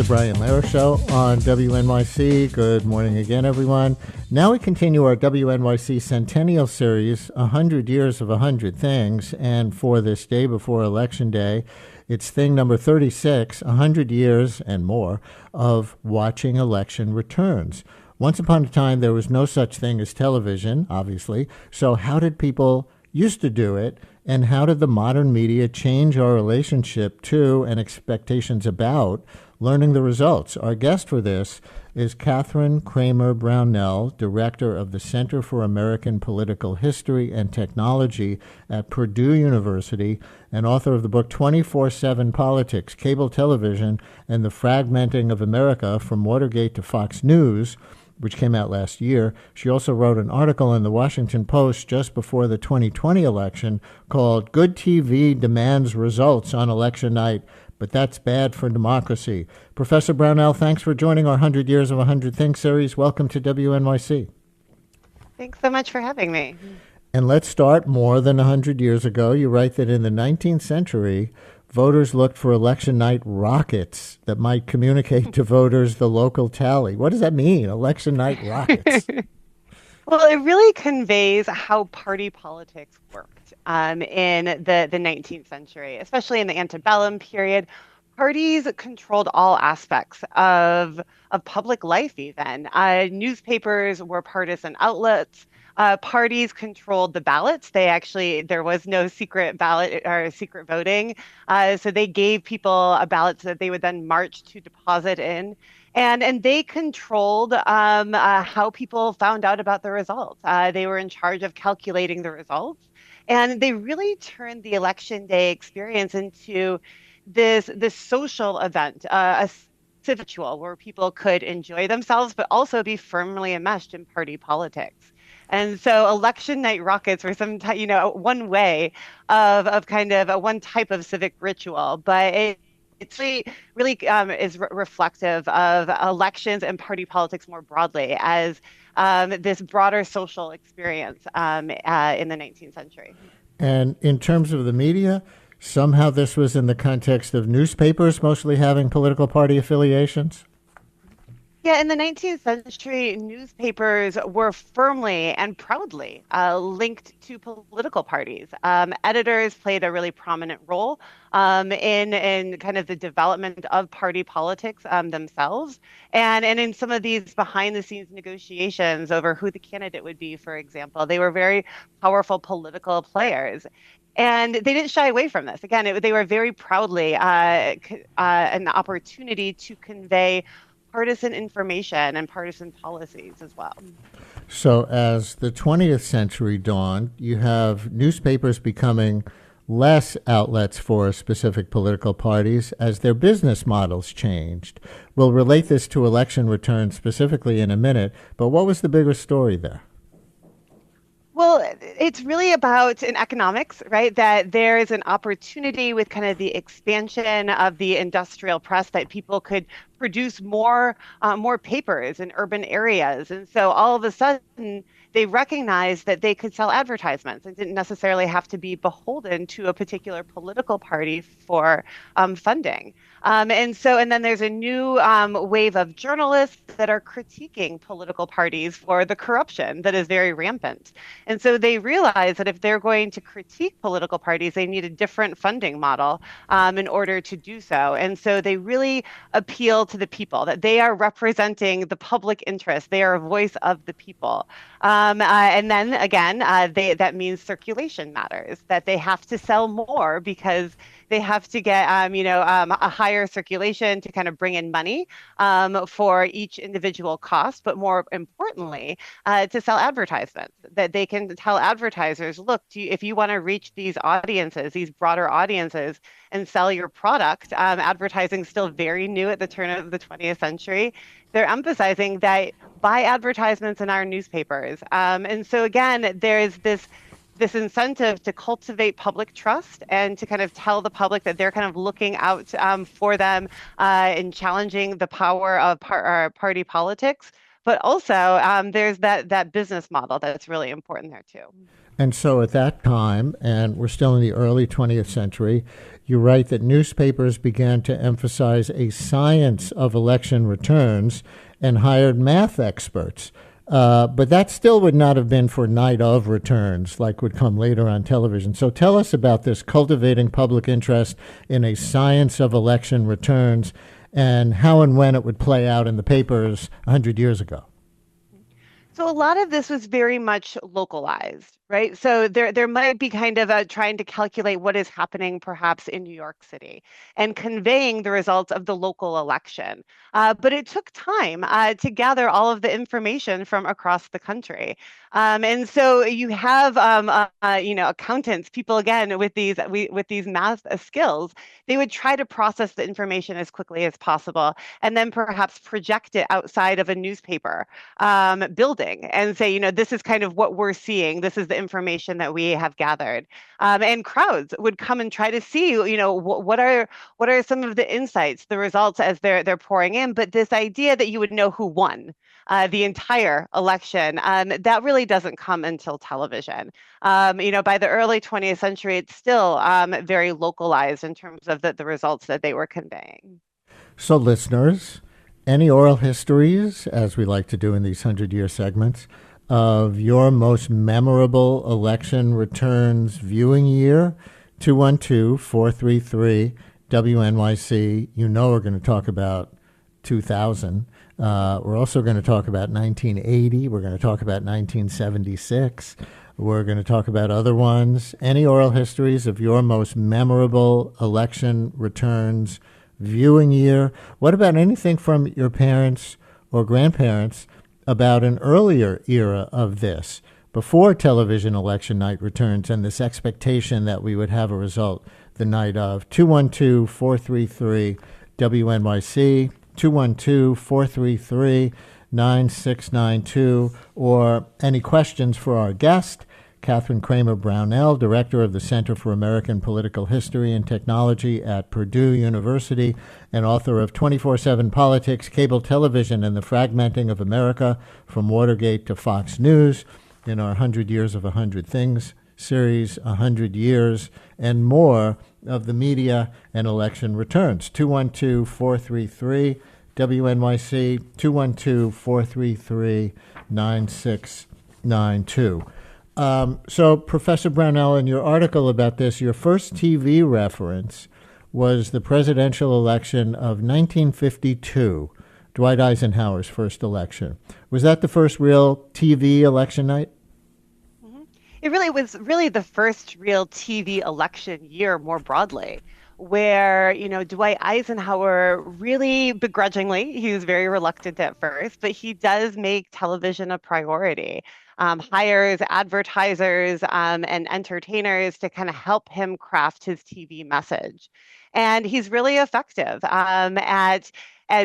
the Brian Lehrer Show on WNYC. Good morning again, everyone. Now we continue our WNYC Centennial series, 100 Years of 100 Things. And for this day before Election Day, it's thing number 36, 100 years and more of watching election returns. Once upon a time, there was no such thing as television, obviously. So how did people used to do it? And how did the modern media change our relationship to and expectations about learning the results? Our guest for this is Kathryn Cramer Brownell, director of the Center for American Political History and Technology at Purdue University, and author of the book 24/7 Politics, Cable Television, and the Fragmenting of America from Watergate to Fox News, which came out last year. She also wrote an article in the Washington Post just before the 2020 election called Good TV Demands Results on Election Night, but That's Bad for Democracy. Professor Brownell, thanks for joining our 100 Years of 100 Things series. Welcome to WNYC. Thanks so much for having me. And let's start more than 100 years ago. You write that in the 19th century, voters looked for election night rockets that might communicate to voters the local tally. What does that mean, election night rockets? Well, it really conveys how party politics worked in the 19th century, especially in the antebellum period. Parties controlled all aspects of public life even. Newspapers were partisan outlets. Parties controlled the ballots. There was no secret ballot or secret voting. So they gave people a ballot that they would then march to deposit in. And they controlled how people found out about the results. They were in charge of calculating the results. And they really turned the election day experience into this social event, a civic ritual where people could enjoy themselves, but also be firmly enmeshed in party politics. And so election night rockets were one way of kind of one type of civic ritual, but it's really is reflective of elections and party politics more broadly as this broader social experience in the 19th century. And in terms of the media, somehow this was in the context of newspapers mostly having political party affiliations? Yeah, in the 19th century, newspapers were firmly and proudly linked to political parties. Editors played a really prominent role in kind of the development of party politics themselves, and in some of these behind-the-scenes negotiations over who the candidate would be, for example. They were very powerful political players. And they didn't shy away from this. Again, they were very proudly an opportunity to convey partisan information and partisan policies as well. So as the 20th century dawned, you have newspapers becoming less outlets for specific political parties as their business models changed. We'll relate this to election returns specifically in a minute, but what was the bigger story there? Well, it's really about in economics, right? That there is an opportunity with kind of the expansion of the industrial press that people could produce more papers in urban areas. And so all of a sudden, they recognized that they could sell advertisements and didn't necessarily have to be beholden to a particular political party for funding. And then there's a new wave of journalists that are critiquing political parties for the corruption that is very rampant. And so they realize that if they're going to critique political parties, they need a different funding model in order to do so. And so they really appeal to the people, that they are representing the public interest. They are a voice of the people. And then again, that means circulation matters, that they have to sell more because they have to get, a higher circulation to kind of bring in money for each individual cost, but more importantly, to sell advertisements, that they can tell advertisers, look, if you want to reach these audiences, these broader audiences, and sell your product, advertising is still very new at the turn of the 20th century. They're emphasizing that buy advertisements in our newspapers. And so again, there's this incentive to cultivate public trust and to kind of tell the public that they're kind of looking out for them and challenging the power of party politics, but also there's that business model that's really important there too. And so at that time, and we're still in the early 20th century, you write that newspapers began to emphasize a science of election returns and hired math experts. But that still would not have been for night of returns like would come later on television. So tell us about this cultivating public interest in a science of election returns and how and when it would play out in the papers 100 years ago. So a lot of this was very much localized, right? So there might be kind of trying to calculate what is happening perhaps in New York City and conveying the results of the local election. But it took time to gather all of the information from across the country. And so you have, accountants, people again with these math skills, they would try to process the information as quickly as possible and then perhaps project it outside of a newspaper building and say, this is kind of what we're seeing. This is the information that we have gathered. And crowds would come and try to see, what are some of the insights, the results as they're pouring in. But this idea that you would know who won the entire election, that really doesn't come until television. By the early 20th century, it's still very localized in terms of the results that they were conveying. So listeners, any oral histories, as we like to do in these 100-year segments, of your most memorable election returns viewing year, 212-433-WNYC. We're going to talk about 2000. We're also going to talk about 1980. We're going to talk about 1976. We're going to talk about other ones. Any oral histories of your most memorable election returns viewing year? What about anything from your parents or grandparents about an earlier era of this, before television election night returns and this expectation that we would have a result the night of? 212-433-WNYC, 212-433-9692, or any questions for our guest, Kathryn Cramer Brownell, Director of the Center for American Political History and Technology at Purdue University and author of 24/7 Politics, Cable Television, and the Fragmenting of America, From Watergate to Fox News, in our 100 Years of 100 Things series, 100 Years and More of the Media and Election Returns. 212-433-WNYC, 212-433-9692. So, Professor Brownell, in your article about this, your first TV reference was the presidential election of 1952, Dwight Eisenhower's first election. Was that the first real TV election night? It really was the first real TV election year more broadly, where, Dwight Eisenhower really begrudgingly, he was very reluctant at first, but he does make television a priority. Hires advertisers and entertainers to kind of help him craft his TV message. And he's really effective at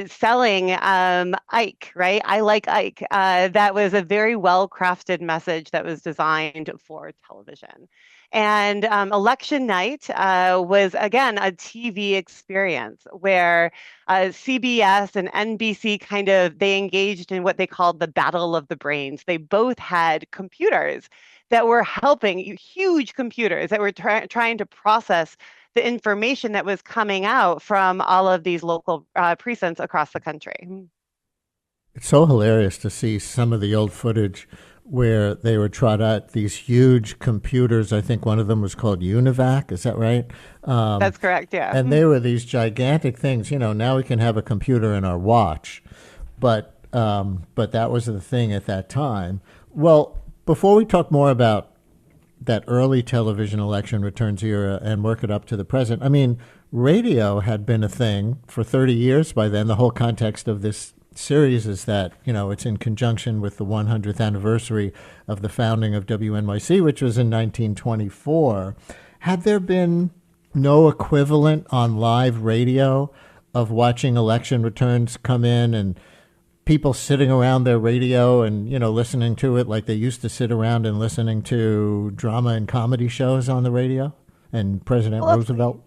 selling Ike, right? I like Ike. That was a very well-crafted message that was designed for television. And election night was, again, a TV experience where CBS and NBC they engaged in what they called the battle of the brains. They both had computers that were helping, huge computers that were trying to process the information that was coming out from all of these local precincts across the country. It's so hilarious to see some of the old footage where they would trot out these huge computers. I think one of them was called Univac. Is that right? That's correct, yeah. And they were these gigantic things. Now we can have a computer in our watch, but that was the thing at that time. Well, before we talk more about that early television election returns era and work it up to the present, radio had been a thing for 30 years by then. The whole context of this series is that, it's in conjunction with the 100th anniversary of the founding of WNYC, which was in 1924. Had there been no equivalent on live radio of watching election returns come in and people sitting around their radio and, listening to it like they used to sit around and listening to drama and comedy shows on the radio and President Roosevelt?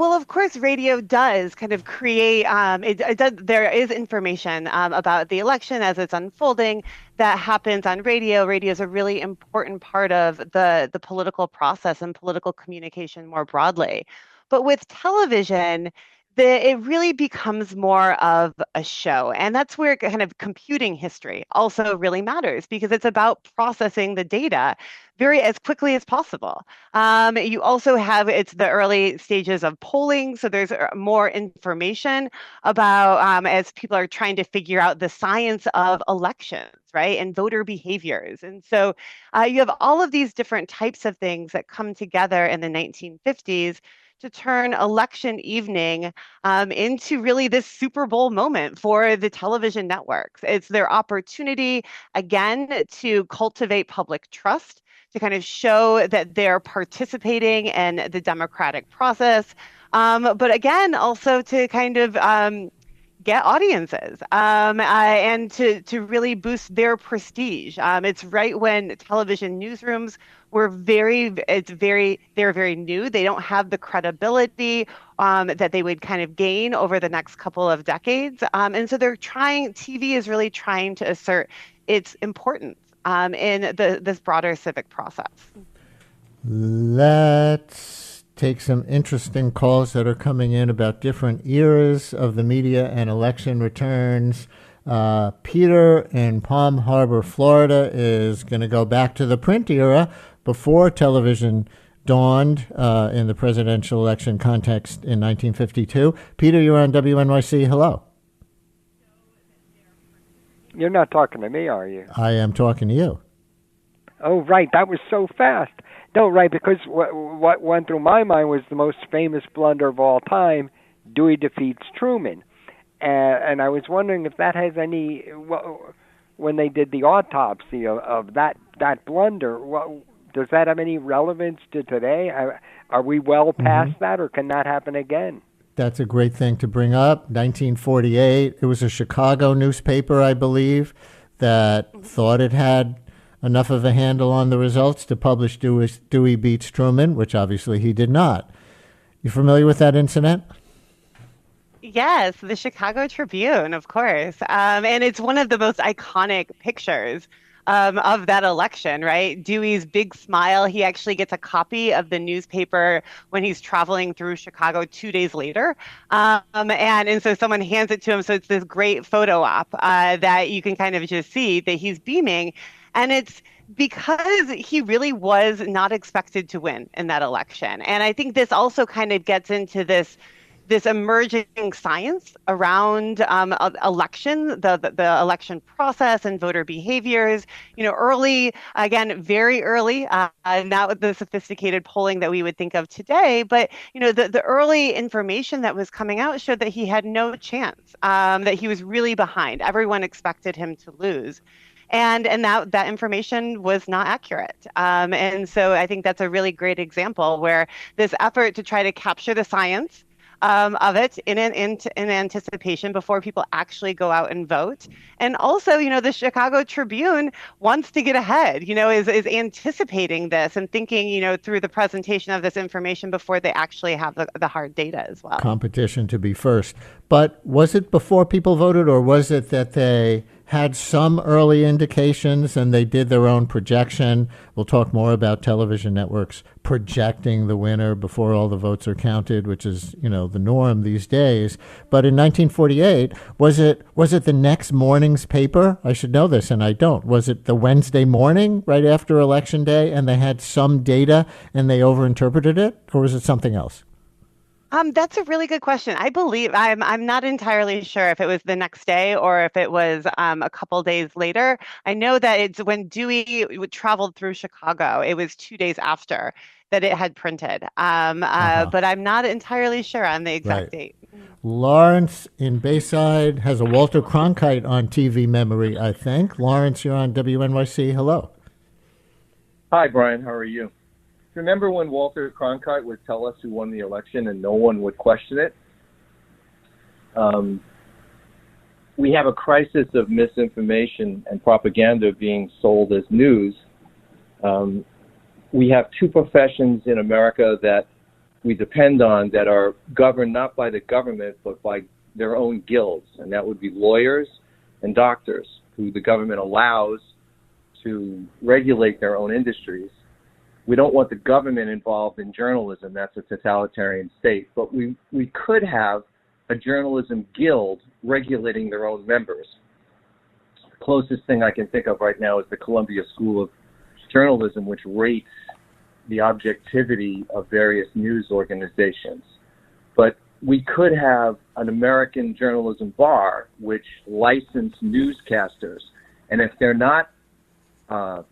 Well, of course, radio does kind of create, it does, there is information about the election as it's unfolding that happens on radio. Radio is a really important part of the political process and political communication more broadly. But with television, it really becomes more of a show. And that's where kind of computing history also really matters because it's about processing the data very as quickly as possible. You also have it's the early stages of polling, so there's more information about as people are trying to figure out the science of elections, right, and voter behaviors. And so you have all of these different types of things that come together in the 1950s to turn election evening into really this Super Bowl moment for the television networks. It's their opportunity, again, to cultivate public trust, to kind of show that they're participating in the democratic process, but again, also to kind of get audiences and to really boost their prestige. It's right when television newsrooms were they're very new. They don't have the credibility that they would kind of gain over the next couple of decades. And so TV is really trying to assert its importance in this broader civic process. Let's take some interesting calls that are coming in about different eras of the media and election returns. Peter in Palm Harbor, Florida, is going to go back to the print era before television dawned in the presidential election context in 1952. Peter, you're on WNYC. Hello. You're not talking to me, are you? I am talking to you. Oh, right. That was so fast. No, right, because what went through my mind was the most famous blunder of all time, Dewey defeats Truman. And I was wondering if that has any, when they did the autopsy of that blunder, does that have any relevance to today? Are we well past that, or can that happen again? That's a great thing to bring up. 1948, it was a Chicago newspaper, I believe, that thought it had enough of a handle on the results to publish Dewey beats Truman, which obviously he did not. You familiar with that incident? Yes, the Chicago Tribune, of course. And it's one of the most iconic pictures of that election, right? Dewey's big smile. He actually gets a copy of the newspaper when he's traveling through Chicago 2 days later. And so someone hands it to him. So it's this great photo op that you can kind of just see that he's beaming. And it's because he really was not expected to win in that election. And I think this also kind of gets into this emerging science around election, the election process and voter behaviors. Early, again, very early, not with the sophisticated polling that we would think of today, but the early information that was coming out showed that he had no chance, that he was really behind. Everyone expected him to lose. And that information was not accurate. And so I think that's a really great example where this effort to try to capture the science of it in anticipation before people actually go out and vote. And also, the Chicago Tribune wants to get ahead, is anticipating this and thinking, through the presentation of this information before they actually have the hard data as well. Competition to be first. But was it before people voted, or was it that they had some early indications and they did their own projection? We'll talk more about television networks projecting the winner before all the votes are counted, which is, the norm these days. But in 1948, was it the next morning's paper? I should know this, and I don't. Was it the Wednesday morning right after Election Day, and they had some data and they overinterpreted it, or was it something else? That's a really good question. I believe I'm not entirely sure if it was the next day or if it was a couple days later. I know that it's when Dewey traveled through Chicago. It was 2 days after that it had printed. But I'm not entirely sure on the exact date. Lawrence in Bayside has a Walter Cronkite on TV memory, I think. Lawrence, you're on WNYC. Hello. Hi, Brian. How are you? Remember when Walter Cronkite would tell us who won the election and no one would question it? We have a crisis of misinformation and propaganda being sold as news. We have two professions in America that we depend on that are governed not by the government, but by their own guilds, and that would be lawyers and doctors, who the government allows to regulate their own industries. We don't want the government involved in journalism. That's a totalitarian state. But we could have a journalism guild regulating their own members. The closest thing I can think of right now is the Columbia School of Journalism, which rates the objectivity of various news organizations. But we could have an American journalism bar which licensed newscasters, and if they're not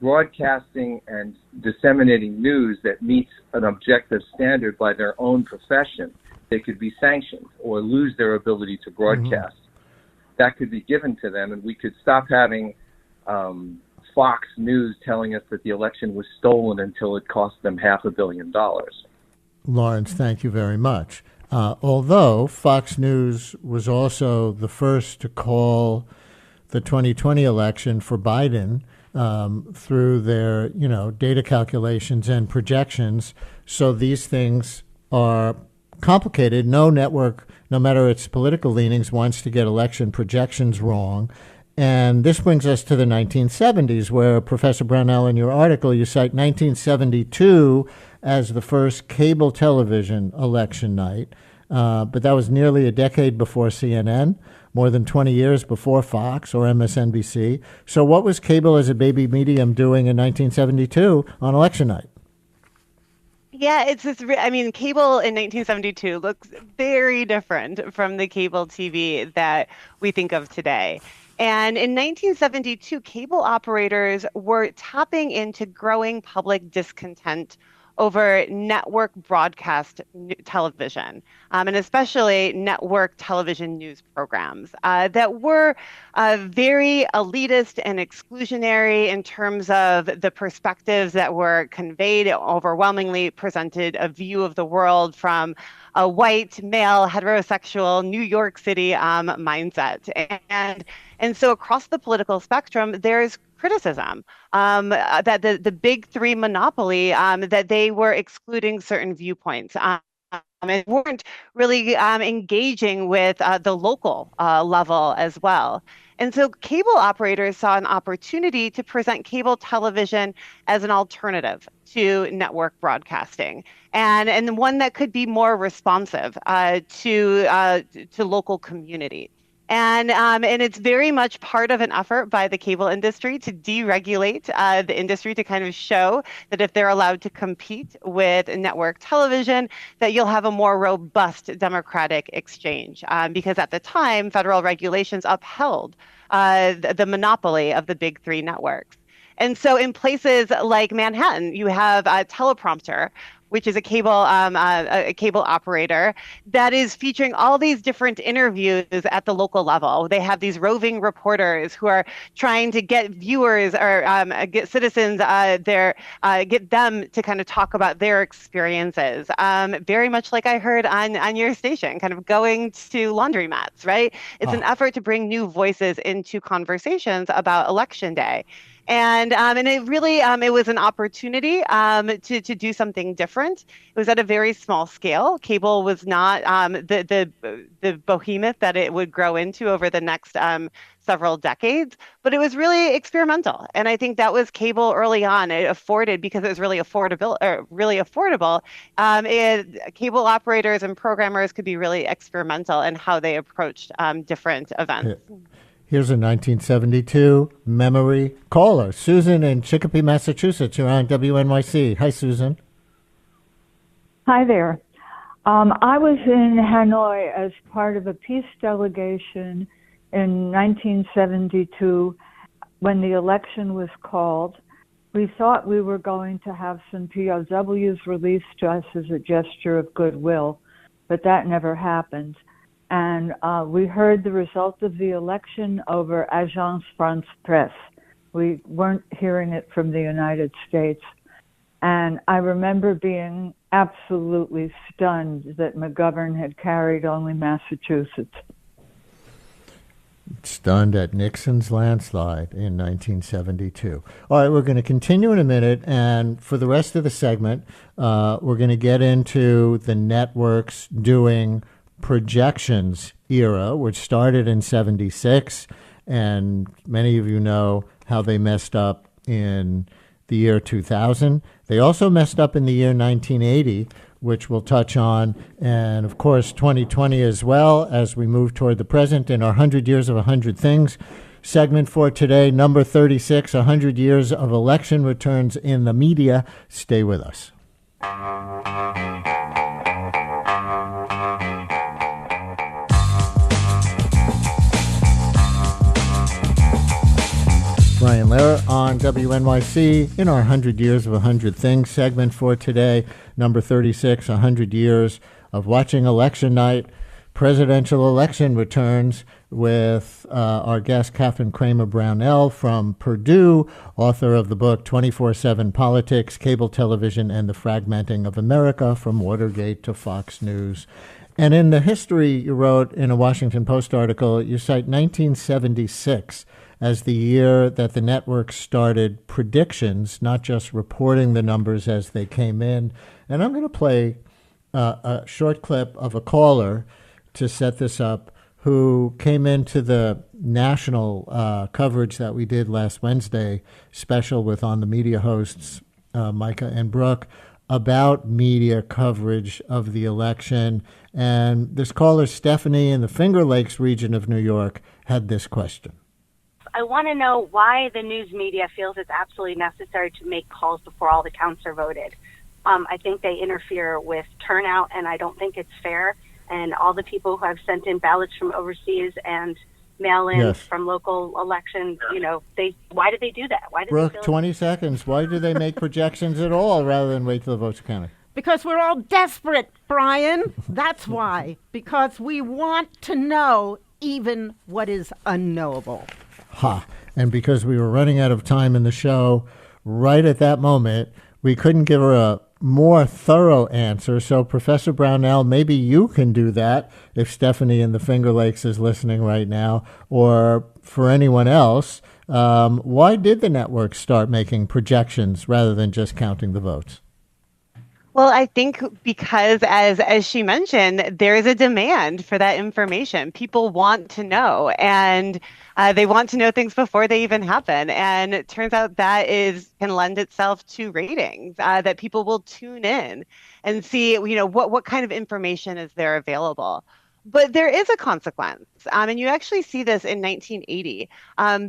broadcasting and disseminating news that meets an objective standard by their own profession, they could be sanctioned or lose their ability to broadcast. That could be given to them, and we could stop having Fox News telling us that the election was stolen until it cost them $500 million. Lawrence, thank you very much. Although Fox News was also the first to call the 2020 election for Biden through their, data calculations and projections. So these things are complicated. No network, no matter its political leanings, wants to get election projections wrong. And this brings us to the 1970s, where, Professor Brownell, in your article, you cite 1972 as the first cable television election night. But that was nearly a decade before CNN, more than 20 years before Fox or MSNBC. So what was cable as a baby medium doing in 1972 on election night? Yeah, cable in 1972 looks very different from the cable TV that we think of today. And in 1972, cable operators were tapping into growing public discontent over network broadcast television, and especially network television news programs that were very elitist and exclusionary in terms of the perspectives that were conveyed. It overwhelmingly presented a view of the world from a white, male, heterosexual New York City mindset. And so across the political spectrum, there's criticism that the big three monopoly, that they were excluding certain viewpoints and weren't really engaging with the local level as well. And so cable operators saw an opportunity to present cable television as an alternative to network broadcasting, and one that could be more responsive to local communities. And it's very much part of an effort by the cable industry to deregulate the industry, to kind of show that if they're allowed to compete with network television, that you'll have a more robust democratic exchange. Because at the time, federal regulations upheld the monopoly of the big three networks. And so in places like Manhattan, you have a teleprompter, which is a cable operator that is featuring all these different interviews at the local level. They have these roving reporters who are trying to get viewers or get citizens get them to kind of talk about their experiences. Very much like I heard on your station, kind of going to laundromats, right? It's an effort to bring new voices into conversations about Election Day. And it really, it was an opportunity to do something different. It was at a very small scale. Cable was not the behemoth that it would grow into over the next several decades, but it was really experimental. And I think that was cable early on. It afforded, because it was really affordable. Cable operators and programmers could be really experimental in how they approached different events. Yeah. Here's a 1972 memory caller. Susan in Chicopee, Massachusetts. You're on WNYC. Hi, Susan. Hi there. I was in Hanoi as part of a peace delegation in 1972 when the election was called. We thought we were going to have some POWs released to us as a gesture of goodwill, but that never happened. And we heard the result of the election over Agence France-Presse. We weren't hearing it from the United States. And I remember being absolutely stunned that McGovern had carried only Massachusetts. Stunned at Nixon's landslide in 1972. All right, we're going to continue in a minute, and for the rest of the segment, we're going to get into the networks doing projections era, which started in 76, and many of you know how they messed up in the year 2000. They also messed up in the year 1980, which we'll touch on, and of course 2020 as well as we move toward the present in our 100 Years of 100 Things segment for today, number 36, 100 Years of Election Returns in the Media. Stay with us. Brian Lehrer on WNYC in our 100 Years of 100 Things segment for today, number 36, 100 Years of Watching Election Night. Presidential election returns with our guest Kathryn Cramer Brownell from Purdue, author of the book 24/7 Politics, Cable Television, and the Fragmenting of America, from Watergate to Fox News. And in the history you wrote in a Washington Post article, you cite 1976 as the year that the network started predictions, not just reporting the numbers as they came in. And I'm going to play a short clip of a caller to set this up who came into the national coverage that we did last Wednesday, special with On the Media hosts, Micah and Brooke, about media coverage of the election. And this caller, Stephanie, in the Finger Lakes region of New York, had this question. I want to know why the news media feels it's absolutely necessary to make calls before all the counts are voted. I think they interfere with turnout, and I don't think it's fair. And all the people who have sent in ballots from overseas and mail-ins from local elections, why did they do that? Why did Brooke, 20 seconds. Why do they make projections at all rather than wait till the votes are counted? Because we're all desperate, Brian. That's why. Because we want to know even what is unknowable. And because we were running out of time in the show, right at that moment, we couldn't give her a more thorough answer. So, Professor Brownell, maybe you can do that if Stephanie in the Finger Lakes is listening right now, or for anyone else. Why did the network start making projections rather than just counting the votes? Well, I think because, as she mentioned, there is a demand for that information. People want to know, and they want to know things before they even happen. And it turns out that can lend itself to ratings, that people will tune in and see, what kind of information is there available. But there is a consequence, and you actually see this in 1980,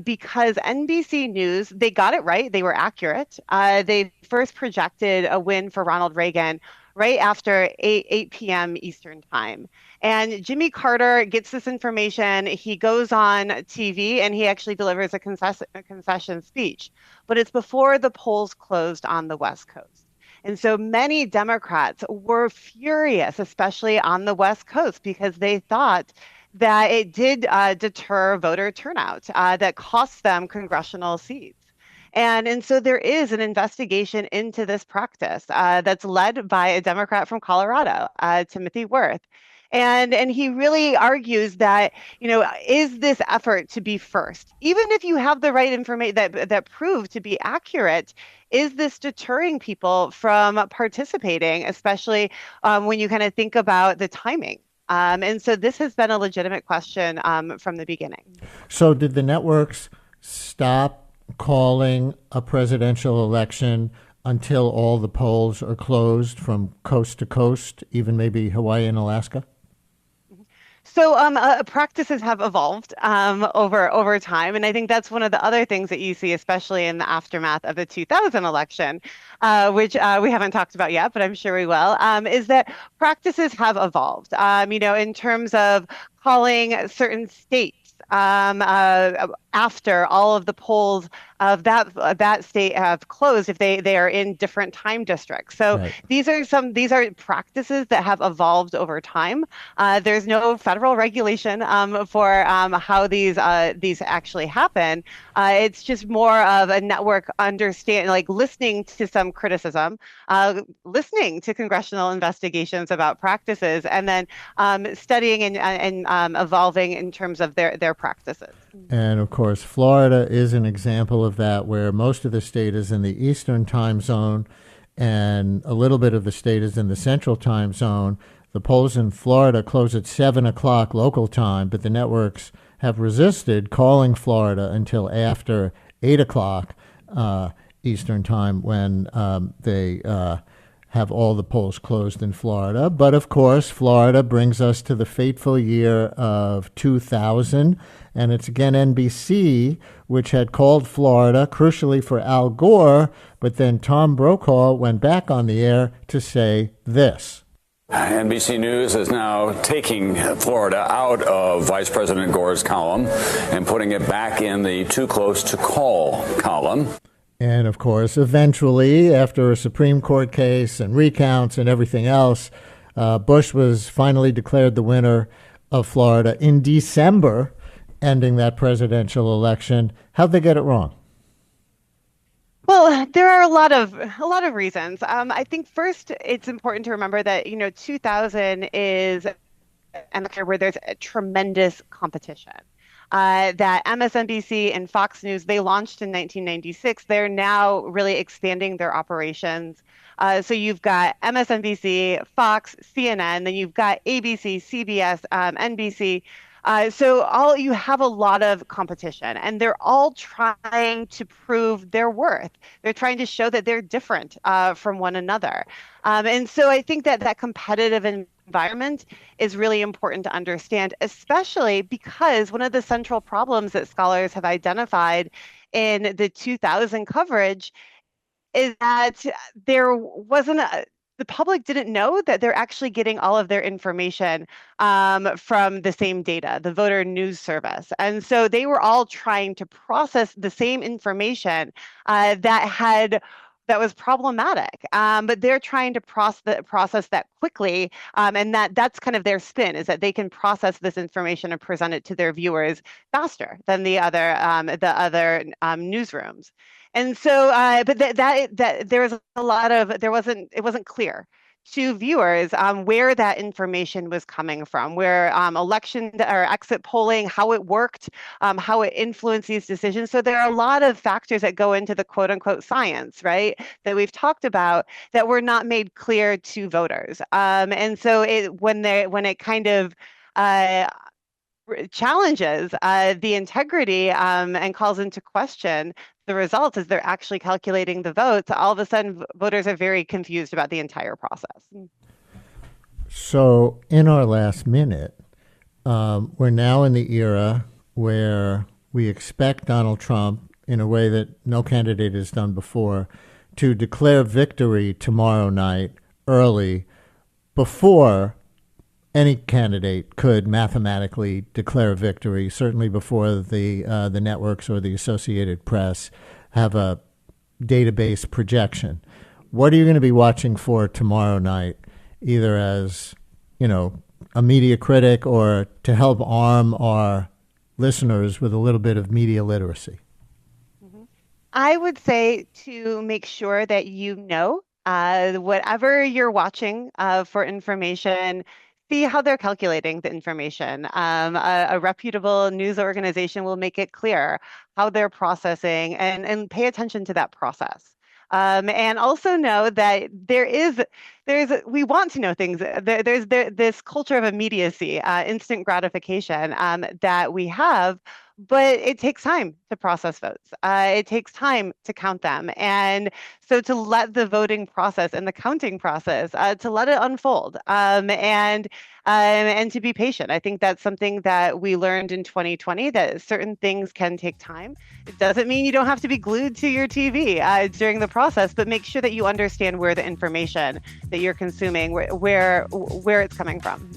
because NBC News, they got it right. They were accurate. They first projected a win for Ronald Reagan right after 8 p.m. Eastern time. And Jimmy Carter gets this information. He goes on TV, and he actually delivers a concession speech. But it's before the polls closed on the West Coast. And so many Democrats were furious, especially on the West Coast, because they thought that it did deter voter turnout, that cost them congressional seats. And so there is an investigation into this practice that's led by a Democrat from Colorado, Timothy Worth. And he really argues that, is this effort to be first, even if you have the right information that prove to be accurate, is this deterring people from participating, especially when you kind of think about the timing? And so this has been a legitimate question from the beginning. So did the networks stop calling a presidential election until all the polls are closed from coast to coast, even maybe Hawaii and Alaska? So practices have evolved over time, and I think that's one of the other things that you see, especially in the aftermath of the 2000 election, which we haven't talked about yet, but I'm sure we will, is that practices have evolved, in terms of calling certain states after all of the polls of that state have closed if they are in different time districts. So Right. these are practices that have evolved over time. There's no federal regulation for how these actually happen. It's just more of a network listening to some criticism, listening to congressional investigations about practices, and then studying and evolving in terms of their practices. And of course, Florida is an example of that, where most of the state is in the Eastern time zone and a little bit of the state is in the Central time zone. The polls in Florida close at 7 o'clock local time, but the networks have resisted calling Florida until after 8 o'clock Eastern time, when they have all the polls closed in Florida. But of course, Florida brings us to the fateful year of 2000, and it's again NBC, which had called Florida crucially for Al Gore, but then Tom Brokaw went back on the air to say this. NBC News is now taking Florida out of Vice President Gore's column and putting it back in the too close to call column. And of course, eventually, after a Supreme Court case and recounts and everything else, Bush was finally declared the winner of Florida in December, ending that presidential election. How'd they get it wrong? Well, there are a lot of reasons. I think first, it's important to remember that 2000 is an year where there's a tremendous competition. That MSNBC and Fox News, they launched in 1996. They're now really expanding their operations. So you've got MSNBC, Fox, CNN, then you've got ABC, CBS, NBC. So you have a lot of competition, and they're all trying to prove their worth. They're trying to show that they're different from one another. And so I think that competitive environment is really important to understand, especially because one of the central problems that scholars have identified in the 2000 coverage is that the public didn't know that they're actually getting all of their information from the same data, the Voter News Service. And so they were all trying to process the same information that was problematic, but they're trying to process that quickly, and that's kind of their spin, is that they can process this information and present it to their viewers faster than the other newsrooms. And so, but that there was it wasn't clear to viewers where that information was coming from, where election or exit polling, how it worked, how it influenced these decisions. So there are a lot of factors that go into the quote unquote science, right, that we've talked about that were not made clear to voters. And so when it kind of challenges the integrity and calls into question the results as they're actually calculating the votes, all of a sudden voters are very confused about the entire process. So in our last minute, we're now in the era where we expect Donald Trump, in a way that no candidate has done before, to declare victory tomorrow night early, before any candidate could mathematically declare victory, certainly before the networks or the Associated Press have a database projection. What are you going to be watching for tomorrow night, either as, a media critic or to help arm our listeners with a little bit of media literacy? I would say to make sure that whatever you're watching for information, see how they're calculating the information. A reputable news organization will make it clear how they're processing, and pay attention to that process. And also know that we want to know things. There's this culture of immediacy, instant gratification that we have, but it takes time to process votes. It takes time to count them. And so to let the voting process and the counting process, to let it unfold, and to be patient. I think that's something that we learned in 2020, that certain things can take time. It doesn't mean you don't have to be glued to your TV during the process, but make sure that you understand where the information that you're consuming, where it's coming from.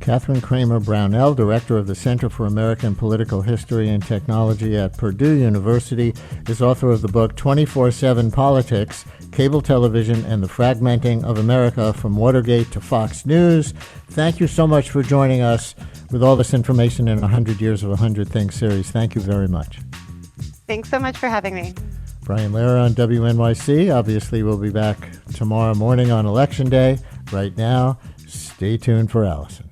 Kathryn Cramer Brownell, Director of the Center for American Political History and Technology at Purdue University, is author of the book 24/7 Politics, Cable Television and the Fragmenting of America from Watergate to Fox News. Thank you so much for joining us with all this information in 100 Years of 100 Things series. Thank you very much. Thanks so much for having me. Brian Lehrer on WNYC. Obviously, we'll be back tomorrow morning on Election Day. Right now, stay tuned for Allison.